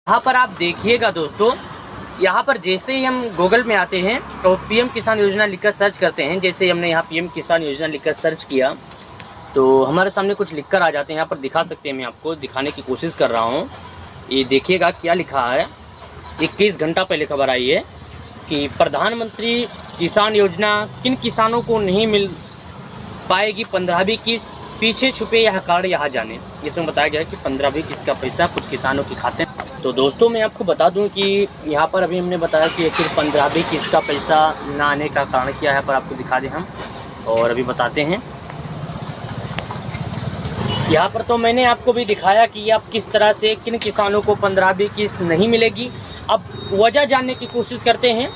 यहाँ पर आप देखिएगा दोस्तों, यहाँ पर जैसे ही हम गूगल में आते हैं तो पीएम किसान योजना लिखकर सर्च करते हैं। जैसे हमने यहाँ पीएम किसान योजना लिखकर सर्च किया तो हमारे सामने कुछ लिखकर आ जाते हैं। यहाँ पर दिखा सकते हैं, मैं आपको दिखाने की कोशिश कर रहा हूँ। ये देखिएगा क्या लिखा है। 21 घंटा पहले खबर आई है कि प्रधानमंत्री किसान योजना किन किसानों को नहीं मिल पाएगी 15वीं किस्त, पीछे छुपे यह कार्ड यहाँ जाने। इसमें बताया गया है कि 15वीं किस्त का पैसा कुछ किसानों के खाते में। तो दोस्तों मैं आपको बता दूं कि यहाँ पर अभी हमने बताया कि आखिर 15वीं किस्त का पैसा ना आने का कारण क्या है, पर आपको दिखा दें हम और अभी बताते हैं। यहाँ पर तो मैंने आपको भी दिखाया कि आप किस तरह से किन किसानों को 15वीं किस्त नहीं मिलेगी। अब वजह जानने की कोशिश करते हैं,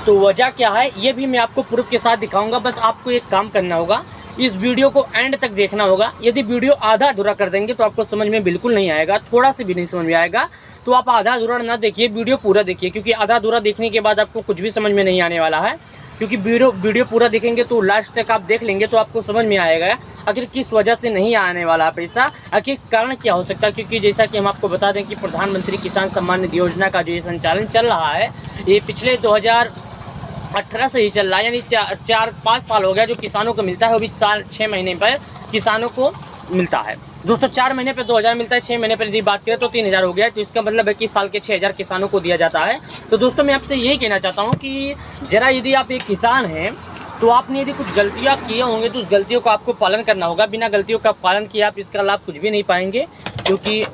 तो वजह क्या है ये भी मैं आपको प्रूफ के साथ दिखाऊंगा। बस आपको एक काम करना होगा, इस वीडियो को एंड तक देखना होगा। यदि वीडियो आधा अधूरा कर देंगे तो आपको समझ में बिल्कुल नहीं आएगा, थोड़ा सा भी नहीं समझ में आएगा। तो आप आधा अधूरा ना देखिए, वीडियो पूरा देखिए, क्योंकि आधा अधूरा देखने के बाद आपको कुछ भी समझ में नहीं आने वाला है। क्योंकि वीडियो पूरा देखेंगे तो लास्ट तक आप देख लेंगे तो आपको समझ में आएगा आखिर किस वजह से नहीं आने वाला पैसा, आखिर कारण क्या हो सकता है। क्योंकि जैसा कि हम आपको बता दें कि प्रधानमंत्री किसान सम्मान निधि योजना का जो ये संचालन चल रहा है, ये पिछले 2018 से ही चल रहा है, यानी 4-5 साल हो गया। जो किसानों को मिलता है वो भी 6 महीने पर किसानों को मिलता है। दोस्तों 4 महीने पर 2000 मिलता है, 6 महीने पर यदि बात करें तो 3000 हो गया। तो इसका मतलब है कि साल के 6000 किसानों को दिया जाता है। तो दोस्तों मैं आपसे यही कहना चाहता हूँ कि ज़रा यदि आप एक किसान हैं तो आपने यदि कुछ गलतियाँ किए होंगे तो उस गलतियों का आपको पालन करना होगा। बिना गलतियों का पालन किए आप इसका लाभ कुछ भी नहीं पाएंगे। क्योंकि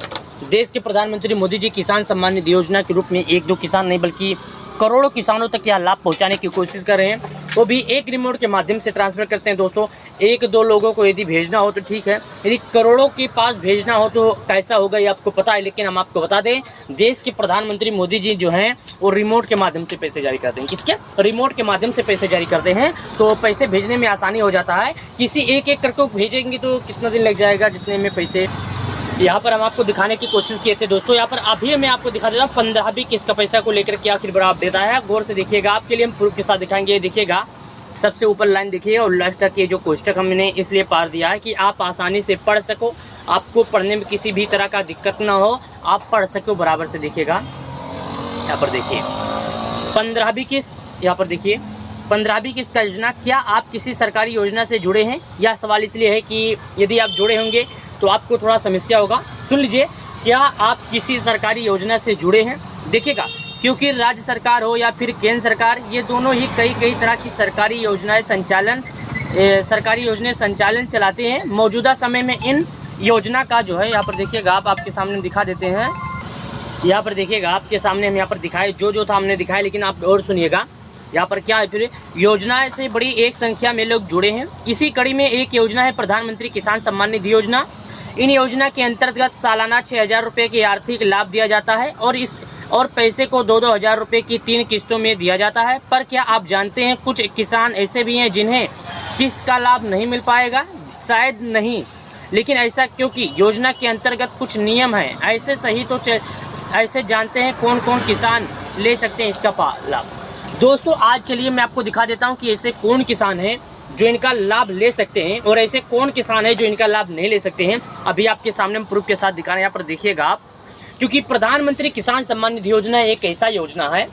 देश के प्रधानमंत्री मोदी जी किसान सम्मान निधि योजना के रूप में 1-2 किसान नहीं बल्कि करोड़ों किसानों तक यह लाभ पहुंचाने की कोशिश कर रहे हैं, वो भी एक रिमोट के माध्यम से ट्रांसफ़र करते हैं। दोस्तों 1-2 लोगों को यदि भेजना हो तो ठीक है, यदि करोड़ों के पास भेजना हो तो कैसा होगा ये आपको पता है। लेकिन हम आपको बता दें, देश के प्रधानमंत्री मोदी जी जो हैं वो रिमोट के माध्यम से पैसे जारी करते हैं। किसके? रिमोट के माध्यम से पैसे जारी करते हैं, तो पैसे भेजने में आसानी हो जाता है। किसी एक करके भेजेंगे तो कितना दिन लग जाएगा, जितने में पैसे यहाँ पर हम आपको दिखाने की कोशिश किए थे। दोस्तों यहाँ पर अभी मैं आपको दिखा देता हूँ 15वीं किस्त का पैसा को लेकर क्या आखिर बड़ा देता है। गौर से देखिएगा, आपके लिए हम प्रूफ के साथ दिखाएंगे। देखिएगा सबसे ऊपर लाइन देखिए और लास्ट तक ये जो कोष्टक हमने इसलिए पार दिया है कि आप आसानी से पढ़ सको, आपको पढ़ने में किसी भी तरह का दिक्कत ना हो, आप पढ़ सको बराबर से। देखिएगा यहाँ पर देखिए 15वीं किस्त, यहाँ पर देखिए 15वीं किस्त का योजना। क्या आप किसी सरकारी योजना से जुड़े हैं? यह सवाल इसलिए है कि यदि आप जुड़े होंगे तो आपको थोड़ा समस्या होगा। सुन लीजिए, क्या आप किसी सरकारी योजना से जुड़े हैं? देखिएगा, क्योंकि राज्य सरकार हो या फिर केंद्र सरकार, ये दोनों ही कई तरह की सरकारी योजनाएं संचालन चलाते हैं। मौजूदा समय में इन योजना का जो है यहाँ पर देखिएगा, आप आपके सामने दिखा देते हैं। यहाँ पर देखिएगा आपके सामने हम यहाँ पर दिखाए जो था हमने दिखाया, लेकिन आप और सुनिएगा यहाँ पर क्या है। फिर योजना से बड़ी एक संख्या में लोग जुड़े हैं। इसी कड़ी में एक योजना है प्रधानमंत्री किसान सम्मान निधि योजना। इन योजना के अंतर्गत सालाना 6000 रुपये की आर्थिक लाभ दिया जाता है और पैसे को 2-2 हज़ार रुपये की 3 किस्तों में दिया जाता है। पर क्या आप जानते हैं कुछ किसान ऐसे भी हैं जिन्हें किस्त का लाभ नहीं मिल पाएगा? शायद नहीं, लेकिन ऐसा क्योंकि योजना के अंतर्गत कुछ नियम हैं। ऐसे जानते हैं कौन कौन किसान ले सकते हैं इसका लाभ। दोस्तों आज चलिए मैं आपको दिखा देता हूँ कि ऐसे कौन किसान हैं जो इनका लाभ ले सकते हैं और ऐसे कौन किसान हैं जो इनका लाभ नहीं ले सकते हैं। अभी आपके सामने हम प्रूफ के साथ दिखा रहे हैं, यहाँ पर देखिएगा आप। क्योंकि प्रधानमंत्री किसान सम्मान निधि योजना एक ऐसा योजना है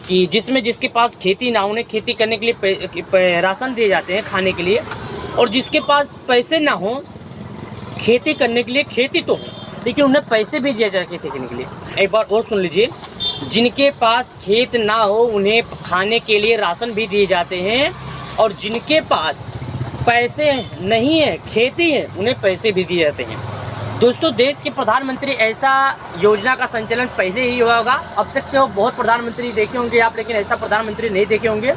कि जिसमें जिसके पास खेती ना, उन्हें खेती करने के लिए राशन दिए जाते हैं खाने के लिए, और जिसके पास पैसे ना हो खेती करने के लिए, खेती तो हो लेकिन उन्हें पैसे भी दिए जाते हैं खेती करने के लिए। एक बार और सुन लीजिए, जिनके पास खेत ना हो उन्हें खाने के लिए राशन भी दिए जाते हैं, और जिनके पास पैसे नहीं है, खेती है, उन्हें पैसे भी दिए जाते हैं। दोस्तों देश के प्रधानमंत्री ऐसा योजना का संचालन पहले ही हुआ होगा। अब तक तो बहुत प्रधानमंत्री देखे होंगे आप, लेकिन ऐसा प्रधानमंत्री नहीं देखे होंगे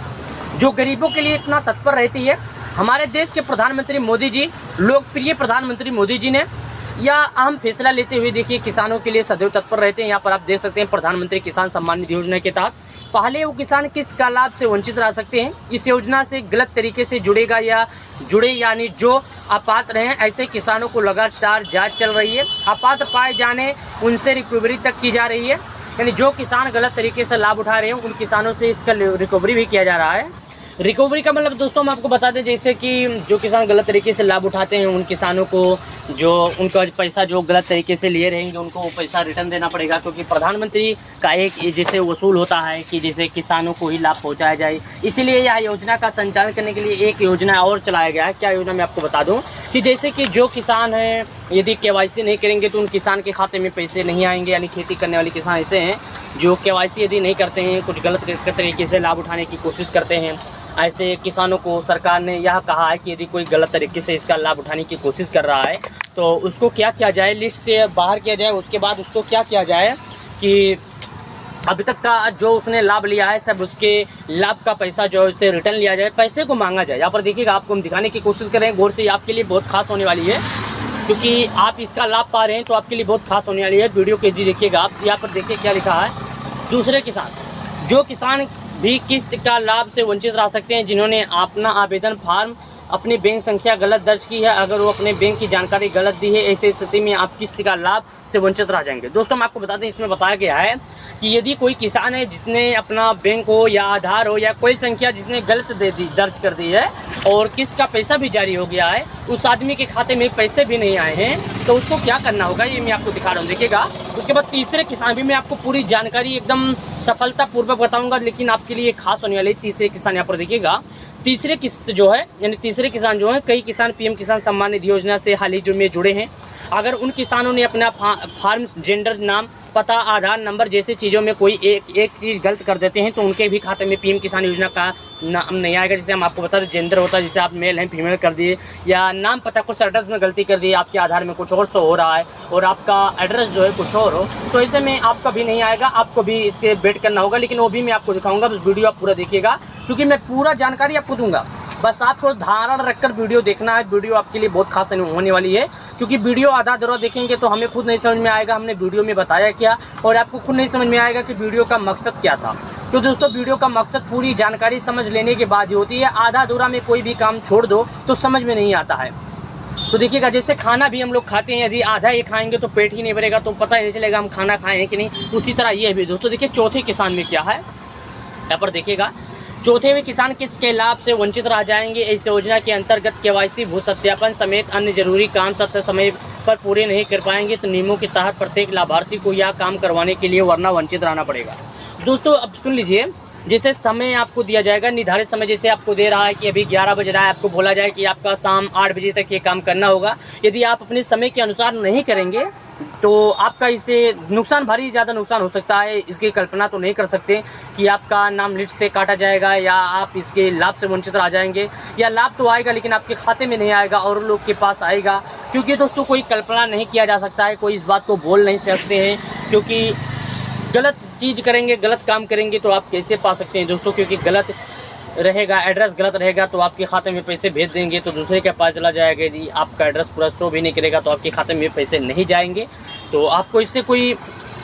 जो गरीबों के लिए इतना तत्पर रहती है। हमारे देश के प्रधानमंत्री मोदी जी, लोकप्रिय प्रधानमंत्री मोदी जी ने यह अहम फैसला लेते हुए देखिए किसानों के लिए सदैव तत्पर रहते हैं। यहाँ पर आप देख सकते हैं प्रधानमंत्री किसान सम्मान निधि योजना के तहत पहले वो किसान किस का लाभ से वंचित रह सकते हैं। इस योजना से गलत तरीके से जुड़े यानी जो अपात्र हैं ऐसे किसानों को लगातार जांच चल रही है। अपात्र पाए जाने उनसे रिकवरी तक की जा रही है, यानी जो किसान गलत तरीके से लाभ उठा रहे हैं उन किसानों से इसका रिकवरी भी किया जा रहा है। रिकवरी का मतलब दोस्तों हम आपको बता दें, जैसे कि जो किसान गलत तरीके से लाभ उठाते हैं उन किसानों को जो उनका पैसा जो गलत तरीके से लिए रहेंगे उनको वो पैसा रिटर्न देना पड़ेगा, क्योंकि प्रधानमंत्री का एक जैसे वसूल होता है कि जैसे किसानों को ही लाभ पहुंचाया जाए। इसीलिए यह योजना का संचालन करने के लिए एक योजना और चलाया गया है। क्या योजना मैं आपको बता दूँ कि जैसे कि जो किसान हैं यदि KYC नहीं करेंगे तो उन किसान के खाते में पैसे नहीं आएंगे। यानी खेती करने वाले किसान ऐसे हैं जो KYC यदि नहीं करते हैं, कुछ गलत तरीके से लाभ उठाने की कोशिश करते हैं, ऐसे किसानों को सरकार ने यह कहा है कि यदि कोई गलत तरीके से इसका लाभ उठाने की कोशिश कर रहा है तो उसको क्या किया जाए, लिस्ट से बाहर किया जाए। उसके बाद उसको क्या किया जाए कि अभी तक का जो उसने लाभ लिया है सब उसके लाभ का पैसा जो है उससे रिटर्न लिया जाए, पैसे को मांगा जाए। यहाँ पर देखिएगा, आपको हम दिखाने की कोशिश कर रहे हैं गौर से, आपके लिए बहुत खास होने वाली है क्योंकि आप इसका लाभ पा रहे हैं तो आपके लिए बहुत खास होने वाली है। वीडियो के जी देखिएगा आप, यहाँ पर देखिए क्या लिखा है। दूसरे किसान, जो किसान भी किस्त का लाभ से वंचित रह सकते हैं जिन्होंने अपना आवेदन फॉर्म अपनी बैंक संख्या गलत दर्ज की है, अगर वो अपने बैंक की जानकारी गलत दी है, ऐसी स्थिति में आप किस्त का लाभ से वंचित रह जाएंगे। दोस्तों हम आपको बता दें, इसमें बताया गया है कि यदि कोई किसान है जिसने अपना बैंक हो या आधार हो या कोई संख्या जिसने गलत दर्ज कर दी है और किस्त का पैसा भी जारी हो गया है, उस आदमी के खाते में पैसे भी नहीं आए हैं, तो उसको क्या करना होगा ये मैं आपको दिखा रहा हूँ, देखिएगा। उसके बाद तीसरे किसान भी मैं आपको पूरी जानकारी एकदम सफलतापूर्वक बताऊंगा, लेकिन आपके लिए खास होने वाली तीसरे किसान। यहाँ पर देखिएगा, तीसरे किस्त जो है यानी तीसरे किसान जो है, कई किसान PM किसान सम्मान निधि योजना से हाल ही में जुड़े हैं। अगर उन किसानों ने अपना फार्म, जेंडर, नाम, पता, आधार नंबर जैसे चीज़ों में कोई एक चीज़ गलत कर देते हैं तो उनके भी खाते में PM किसान योजना का नाम नहीं आएगा। जैसे हम आपको बता दें, जेंडर होता है, जैसे आप मेल हैं फीमेल कर दिए, या नाम पता कुछ एड्रेस में गलती कर दी, आपके आधार में कुछ और शो हो रहा है और आपका एड्रेस जो है कुछ और हो, तो ऐसे में आपका भी नहीं आएगा, आपको भी इसके वेट करना होगा। लेकिन वो भी मैं आपको दिखाऊंगा, वीडियो आप पूरा देखिएगा क्योंकि मैं पूरा जानकारी आपको दूंगा। बस आपको धारण रखकर वीडियो देखना है। वीडियो आपके लिए बहुत खास होने वाली है क्योंकि वीडियो आधा अधूरा देखेंगे तो हमें खुद नहीं समझ में आएगा हमने वीडियो में बताया क्या, और आपको खुद नहीं समझ में आएगा कि वीडियो का मकसद क्या था। तो दोस्तों वीडियो का मकसद पूरी जानकारी समझ लेने के बाद ही होती है। आधा अधूरा में कोई भी काम छोड़ दो तो समझ में नहीं आता है। तो देखिएगा, जैसे खाना भी हम लोग खाते हैं, यदि आधा ही खाएंगे तो पेट ही नहीं भरेगा, तो पता ही नहीं चलेगा हम खाना खाए हैं कि नहीं। उसी तरह ये भी दोस्तों देखिए, चौथे किसान में क्या है, यहाँ पर देखिएगा, चौथे में किसान किस्त के लाभ से वंचित रह जाएंगे। इस योजना के अंतर्गत KYC, भू सत्यापन समेत अन्य जरूरी काम सत्य समय पर पूरे नहीं कर पाएंगे तो नियमों के तहत प्रत्येक लाभार्थी को यह काम करवाने के लिए वरना वंचित रहना पड़ेगा। दोस्तों अब सुन लीजिए, जैसे समय आपको दिया जाएगा, निर्धारित समय जैसे आपको दे रहा है कि अभी 11 बज रहा है, आपको बोला जाए कि आपका शाम 8 बजे तक ये काम करना होगा। यदि आप अपने समय के अनुसार नहीं करेंगे तो आपका इससे नुकसान, भारी ज़्यादा नुकसान हो सकता है। इसकी कल्पना तो नहीं कर सकते कि आपका नाम लिस्ट से काटा जाएगा या आप इसके लाभ से वंचित रह जाएंगे, या लाभ तो आएगा लेकिन आपके खाते में नहीं आएगा और लोग के पास आएगा। क्योंकि दोस्तों कोई कल्पना नहीं किया जा सकता है, कोई इस बात को बोल नहीं सकते हैं, क्योंकि गलत चीज़ करेंगे, गलत काम करेंगे तो आप कैसे पा सकते हैं दोस्तों। क्योंकि गलत रहेगा, एड्रेस गलत रहेगा तो आपके खाते में पैसे भेज देंगे तो दूसरे के पास चला जाएगा। यदि आपका एड्रेस पूरा शो भी नहीं करेगा तो आपके खाते में पैसे नहीं जाएंगे। तो आपको इससे कोई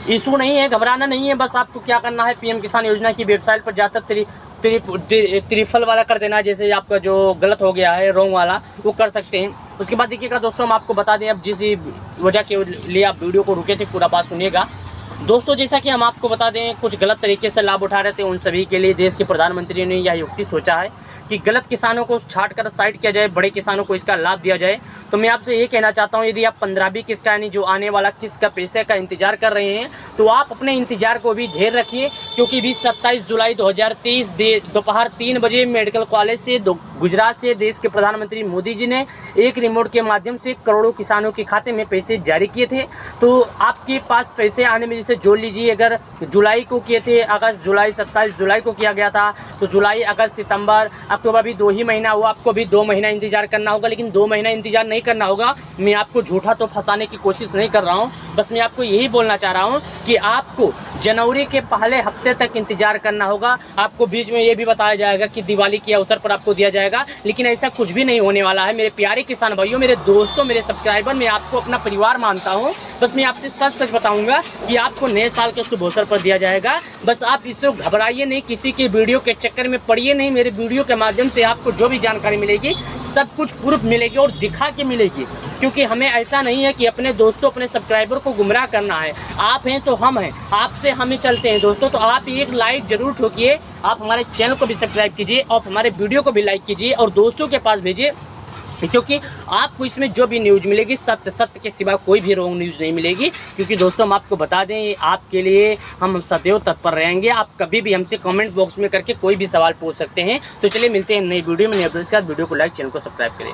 इशू नहीं है, घबराना नहीं है। बस आपको क्या करना है, PM किसान योजना की वेबसाइट पर जाकर त्रिफल वाला कर देना है, जैसे आपका जो गलत हो गया है रॉन्ग वाला वो कर सकते हैं। उसके बाद देखिएगा दोस्तों, हम आपको बता दें, अब जिस वजह के लिए आप वीडियो को रुके थे पूरा बात सुनिएगा। दोस्तों जैसा कि हम आपको बता दें, कुछ गलत तरीके से लाभ उठा रहे थे, उन सभी के लिए देश के प्रधानमंत्री ने यह युक्ति सोचा है कि गलत किसानों को छाट कर साइड किया जाए, बड़े किसानों को इसका लाभ दिया जाए। तो मैं आपसे ये कहना चाहता हूँ, यदि आप 15वीं किस्त का यानी जो आने वाला किस्त का पैसे का इंतजार कर रहे हैं तो आप अपने इंतजार को भी धैर्य रखिए, क्योंकि भी 27 जुलाई 2023 दोपहर 3 बजे मेडिकल कॉलेज से गुजरात से देश के प्रधानमंत्री मोदी जी ने एक रिमोट के माध्यम से करोड़ों किसानों के खाते में पैसे जारी किए थे। तो आपके पास पैसे आने में जैसे जोड़ लीजिए, अगर जुलाई को किए थे, अगस्त, जुलाई, 27 जुलाई को किया गया था, तो जुलाई, अगस्त, सितंबर, अक्टूबर भी 2 ही महीना हुआ। आपको भी 2 महीना इंतजार करना होगा, लेकिन 2 महीना इंतजार नहीं करना होगा। मैं आपको झूठा तो फंसाने की कोशिश नहीं कर रहा हूँ, बस मैं आपको यही बोलना चाह रहा हूँ कि आपको जनवरी के पहले हफ्ते तक इंतजार करना होगा। आपको बीच में ये भी बताया जाएगा कि दिवाली के अवसर पर आपको दिया जाएगा, लेकिन ऐसा कुछ भी नहीं होने वाला है। मेरे प्यारे किसान भाइयों, मेरे दोस्तों, मेरे सब्सक्राइबर, मैं आपको अपना परिवार मानता हूँ। बस मैं आपसे सच सच बताऊंगा कि आपको नए साल के शुभ अवसर पर दिया जाएगा। बस आप इससे घबराइए नहीं, किसी के वीडियो के चक्कर में पड़िए नहीं। मेरे वीडियो के माध्यम से आपको जो भी जानकारी मिलेगी सब कुछ प्रूफ मिलेगी और दिखा के मिलेगी, क्योंकि हमें ऐसा नहीं है कि अपने दोस्तों, अपने सब्सक्राइबर को गुमराह करना है। आप हैं तो हम हैं, आपसे हमें चलते हैं दोस्तों। तो आप एक लाइक जरूर ठोकिए, आप हमारे चैनल को भी सब्सक्राइब कीजिए और हमारे वीडियो को भी लाइक कीजिए और दोस्तों के पास भेजिए, क्योंकि आपको इसमें जो भी न्यूज़ मिलेगी सत्य के सिवा कोई भी रॉन्ग न्यूज़ नहीं मिलेगी। क्योंकि दोस्तों हम आपको बता दें, आपके लिए हम सदैव तत्पर रहेंगे। आप कभी भी हमसे कमेंट बॉक्स में करके कोई भी सवाल पूछ सकते हैं। तो चलिए मिलते हैं नई वीडियो में, नई अपडेट के साथ। वीडियो को लाइक, चैनल को सब्सक्राइब करें।